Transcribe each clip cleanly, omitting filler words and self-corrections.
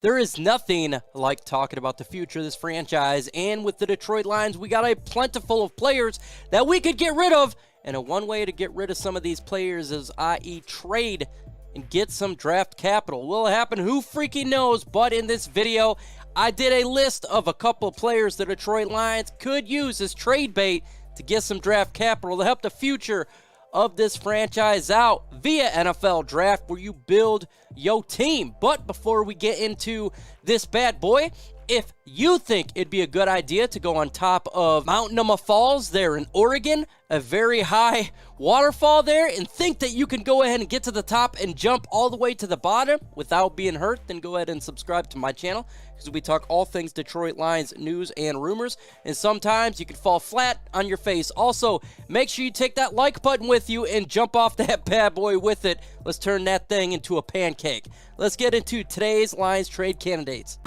There is nothing like talking about the future of this franchise, and with the Detroit Lions, we got a plentiful of players that we could get rid of, and one way to get rid of some of these players is, i.e., trade and get some draft capital. Will it happen? Who freaking knows? But in this video, I did a list of a couple of players the Detroit Lions could use as trade bait to get some draft capital to help the future of this franchise out via NFL Draft, where you build your team. But before we get into this bad boy, if you think it'd be a good idea to go on top of Mount Numma Falls there in Oregon, a very high waterfall there, and think that you can go ahead and get to the top and jump all the way to the bottom without being hurt, then go ahead and subscribe to my channel, because we talk all things Detroit Lions news and rumors, and sometimes you can fall flat on your face. Also, make sure you take that like button with you and jump off that bad boy with it. Let's turn that thing into a pancake. Let's get into today's Lions trade candidates.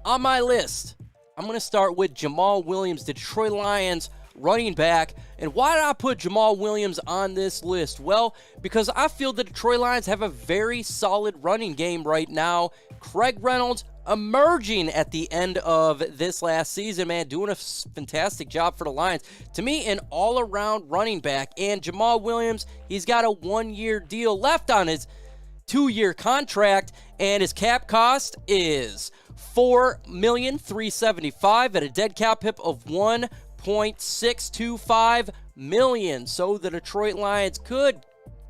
On my list, I'm going to start with Jamaal Williams, Detroit Lions running back. And why did I put Jamaal Williams on this list? Well, because I feel the Detroit Lions have a very solid running game right now. Craig Reynolds emerging at the end of this last season, man, doing a fantastic job for the Lions. To me, an all-around running back. And Jamaal Williams, he's got a one-year deal left on his two-year contract, and his cap cost is $4,375,000 at a dead cap hit of $1.625 million. So the Detroit Lions could,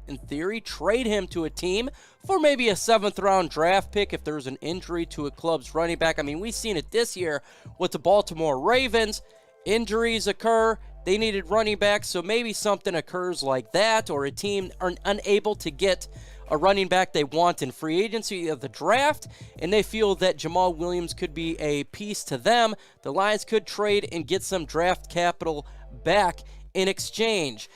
in theory, trade him to a team for maybe a 7th-round draft pick if there's an injury to a club's running back. I mean, we've seen it this year with the Baltimore Ravens. Injuries occur. They needed running backs, so maybe something occurs like that, or a team are unable to get a running back they want in free agency of the draft, and they feel that Jamaal Williams could be a piece to them. The Lions could trade and get some draft capital back in exchange.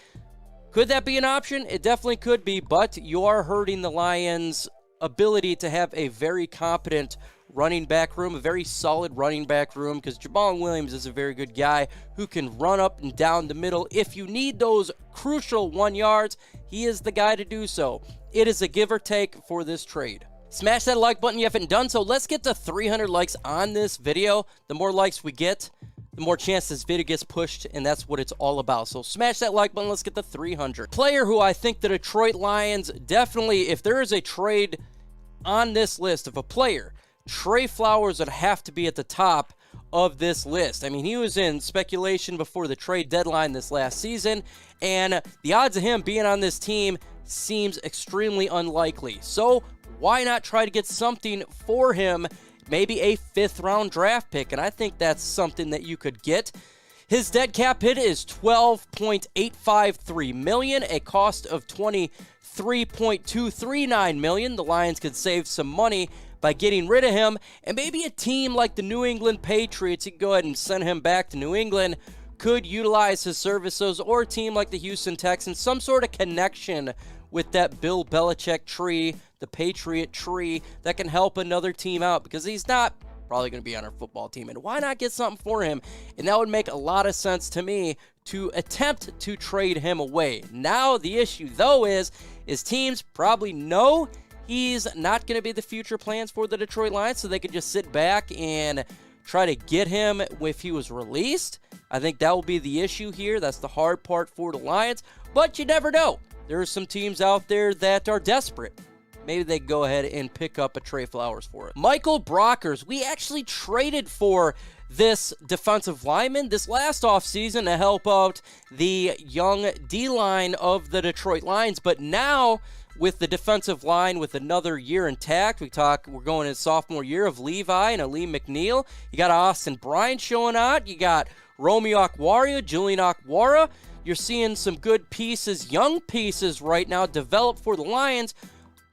Could that be an option? It definitely could be, but you are hurting the Lions' ability to have a very competent running back room, a very solid running back room, because Jamaal Williams is a very good guy who can run up and down the middle. If you need those crucial 1 yards, he is the guy to do so. It is a give or take for this trade. Smash that like button if you haven't done so. Let's get to 300 likes on this video. The more likes we get, the more chance this video gets pushed, and that's what it's all about. So smash that like button. Let's get to 300. Player who I think the Detroit Lions definitely, if there is a trade on this list of a player, Trey Flowers would have to be at the top of this list. I mean, he was in speculation before the trade deadline this last season, and the odds of him being on this team seems extremely unlikely. So why not try to get something for him, maybe a 5th-round draft pick? And I think that's something that you could get. His dead cap hit is $12.853 million, a cost of $23.239 million. The Lions could save some money by getting rid of him, and maybe a team like the New England Patriots, you can go ahead and send him back to New England, could utilize his services, or a team like the Houston Texans, some sort of connection with that Bill Belichick tree, the Patriot tree, that can help another team out, because he's not probably going to be on our football team, and why not get something for him? And that would make a lot of sense to me to attempt to trade him away. Now the issue though is teams probably know he's not going to be the future plans for the Detroit Lions, so they could just sit back and try to get him if he was released. I think that will be the issue here. That's the hard part for the Lions, but you never know. There are some teams out there that are desperate. Maybe they go ahead and pick up a Trey Flowers for it. Michael Brockers, we actually traded for this defensive lineman this last offseason to help out the young D-line of the Detroit Lions, but now with the defensive line with another year intact, we're going in sophomore year of Levi and Aleem McNeil. You got Austin Bryant showing out. You got Romeo Okwara, Julian Okwara. You're seeing some good pieces, young pieces right now develop for the Lions.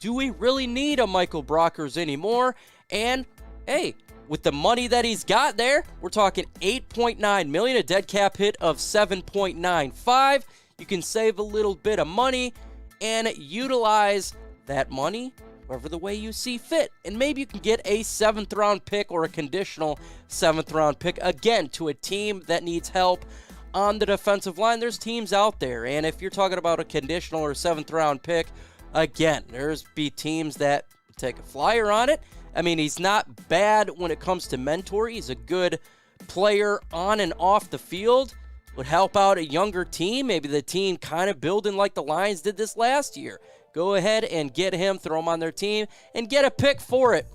Do we really need a Michael Brockers anymore? And hey, with the money that he's got there, we're talking $8.9 million, a dead cap hit of $7.95. You can save a little bit of money and utilize that money however the way you see fit. And maybe you can get a 7th-round pick or a conditional 7th-round pick, again, to a team that needs help on the defensive line, there's teams out there. And if you're talking about a conditional or 7th round pick, again, there's be teams that take a flyer on it. I mean, he's not bad when it comes to mentor. He's a good player on and off the field. Would help out a younger team, maybe the team kind of building like the Lions did this last year. Go ahead and get him, throw him on their team, and get a pick for it.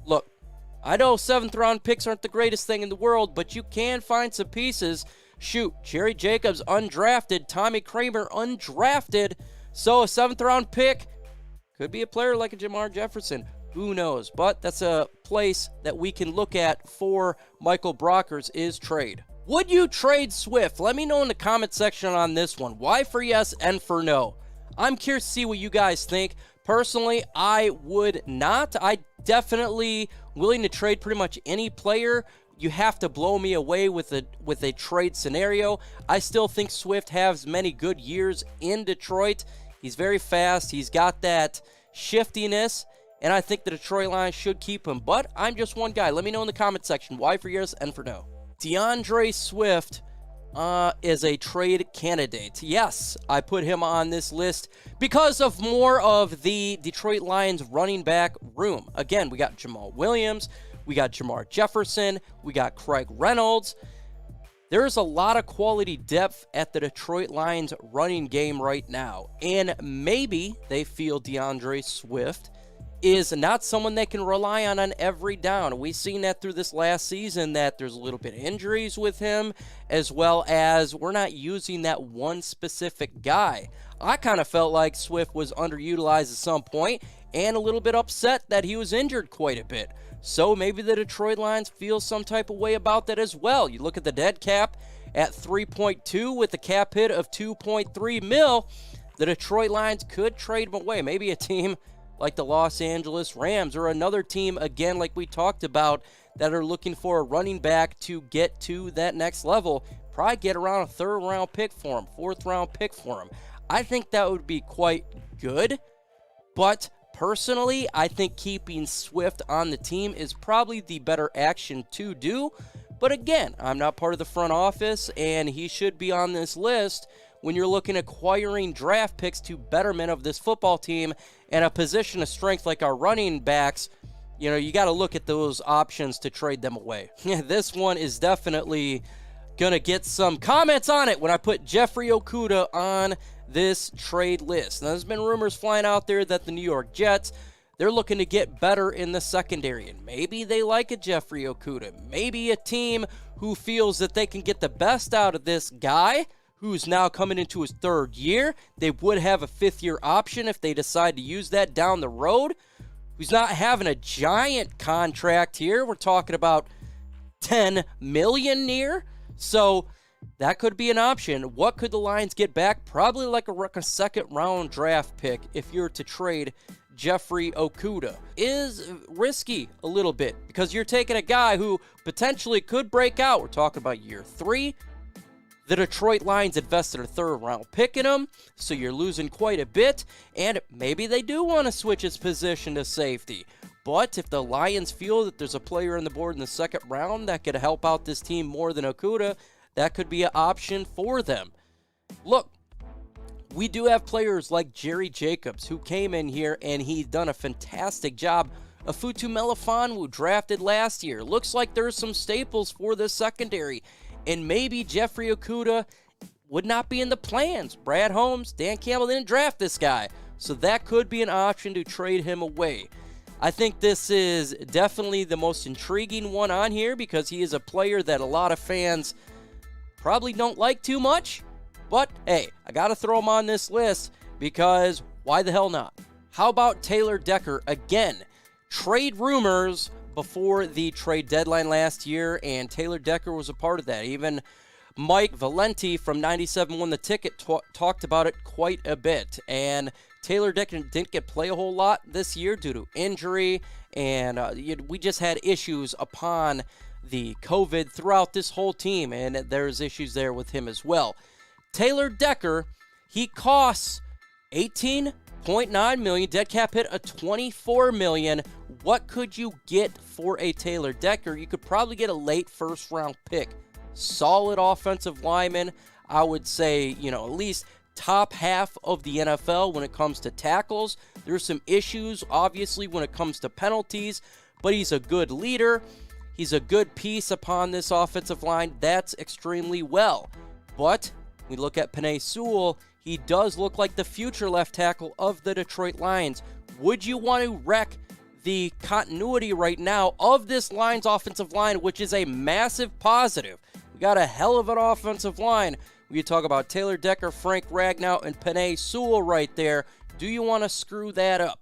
Look, I know 7th round picks aren't the greatest thing in the world, but you can find some pieces. Shoot, Jerry Jacobs undrafted, Tommy Kramer undrafted, so a 7th round pick could be a player like a Jermar Jefferson. Who knows? But that's a place that we can look at for Michael Brockers is trade. Would you trade Swift? Let me know in the comment section on this one. Why for yes and for no? I'm curious to see what you guys think. Personally, I would not. I definitely willing to trade pretty much any player. You have to blow me away with a trade scenario. I still think Swift has many good years in Detroit. He's very fast. He's got that shiftiness, and I think the Detroit Lions should keep him. But I'm just one guy. Let me know in the comment section why for yes and for no. DeAndre Swift is a trade candidate. Yes, I put him on this list because of more of the Detroit Lions running back room. Again, we got Jamaal Williams, we got Jefferson Jefferson, we got Craig Reynolds. There's a lot of quality depth at the Detroit Lions running game right now, and maybe they feel DeAndre Swift is not someone they can rely on every down. We've seen that through this last season, that there's a little bit of injuries with him, as well as we're not using that one specific guy. I kind of felt like Swift was underutilized at some point and a little bit upset that he was injured quite a bit. So maybe the Detroit Lions feel some type of way about that as well. You look at the dead cap at 3.2 with a cap hit of 2.3 mil. The Detroit Lions could trade him away. Maybe a team like the Los Angeles Rams or another team, again, like we talked about, that are looking for a running back to get to that next level. Probably get around a 3rd round pick for him, 4th round pick for him. I think that would be quite good, but personally, I think keeping Swift on the team is probably the better action to do. But again, I'm not part of the front office, and he should be on this list when you're looking at acquiring draft picks to betterment of this football team and a position of strength like our running backs. You know, you got to look at those options to trade them away. This one is definitely going to get some comments on it when I put Jeffrey Okudah on this trade list. Now, there's been rumors flying out there that the New York Jets, they're looking to get better in the secondary, and maybe they like a Jeffrey Okudah. Maybe a team who feels that they can get the best out of this guy who's now coming into his 3rd year. They would have a 5th-year option if they decide to use that down the road. Who's not having a giant contract here. We're talking about $10 million near. So that could be an option. What could the Lions get back? Probably like a 2nd-round draft pick if you're to trade Jeffrey Okudah. Is risky a little bit because you're taking a guy who potentially could break out. We're talking about year 3. The Detroit Lions invested a 3rd round pick in him, so you're losing quite a bit, and maybe they do want to switch his position to safety. But if the Lions feel that there's a player on the board in the 2nd round that could help out this team more than Okudah, that could be an option for them. Look, we do have players like Jerry Jacobs who came in here and he's done a fantastic job. Afutu Melifonwu drafted last year. Looks like there's some staples for this secondary. And maybe Jeffrey Okudah would not be in the plans. Brad Holmes, Dan Campbell didn't draft this guy. So that could be an option to trade him away. I think this is definitely the most intriguing one on here because he is a player that a lot of fans probably don't like too much. But, hey, I got to throw him on this list because why the hell not? How about Taylor Decker? Again, trade rumors before the trade deadline last year, and Taylor Decker was a part of that. Even Mike Valenti from 97 Won the Ticket talked about it quite a bit. And Taylor Decker didn't get play a whole lot this year due to injury, and we just had issues upon the COVID throughout this whole team, and there's issues there with him as well. Taylor Decker, he costs $18.9 million, dead cap hit of $24 million. What could you get for a Taylor Decker? You could probably get a late 1st round pick. Solid offensive lineman. I would say, at least top half of the NFL when it comes to tackles. There's some issues, obviously, when it comes to penalties, but he's a good leader. He's a good piece upon this offensive line. That's extremely well. But we look at Penei Sewell, he does look like the future left tackle of the Detroit Lions. Would you want to wreck the continuity right now of this Lions offensive line, which is a massive positive? We got a hell of an offensive line. We talk about Taylor Decker, Frank Ragnow, and Penei Sewell right there. Do you want to screw that up?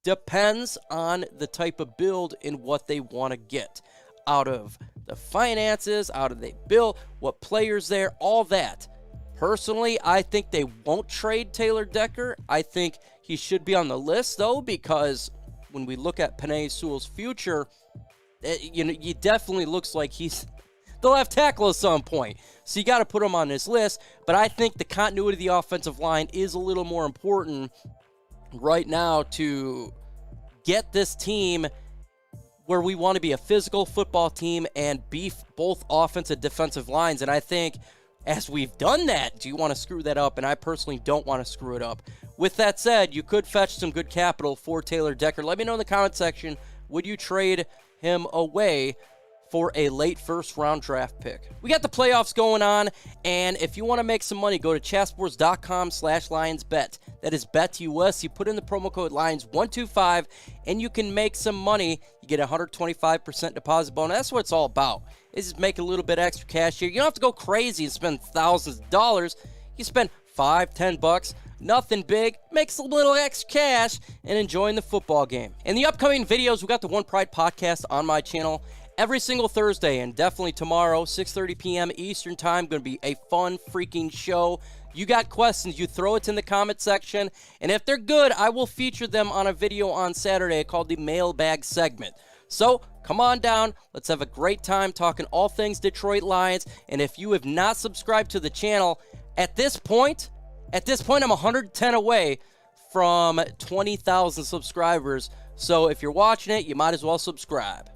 Depends on the type of build and what they want to get out of the finances, out of the build, what players there, all that. Personally, I think they won't trade Taylor Decker. I think he should be on the list, though, because when we look at Penei Sewell's future, he definitely looks like he's the left tackle at some point. So you got to put him on this list. But I think the continuity of the offensive line is a little more important right now to get this team where we want to be a physical football team and beef both offensive and defensive lines. And I think as we've done that, do you want to screw that up? And I personally don't want to screw it up. With that said, you could fetch some good capital for Taylor Decker. Let me know in the comment section, would you trade him away for a late first-round draft pick? We got the playoffs going on, and if you want to make some money, go to chatsports.com/LionsBet. That is BetUS. You put in the promo code LIONS125, and you can make some money. You get a 125% deposit bonus. That's what it's all about. It's just make a little bit extra cash here. You don't have to go crazy and spend thousands of dollars. You spend $5, $10, nothing big, makes a little extra cash, and enjoying the football game. In the upcoming videos, we got the One Pride podcast on my channel every single Thursday, and definitely tomorrow, 6:30 p.m. Eastern Time. Going to be a fun freaking show. You got questions, you throw it in the comment section, and if they're good, I will feature them on a video on Saturday called the Mailbag segment. So come on down. Let's have a great time talking all things Detroit Lions. And if you have not subscribed to the channel, at this point, I'm 110 away from 20,000 subscribers. So if you're watching it, you might as well subscribe.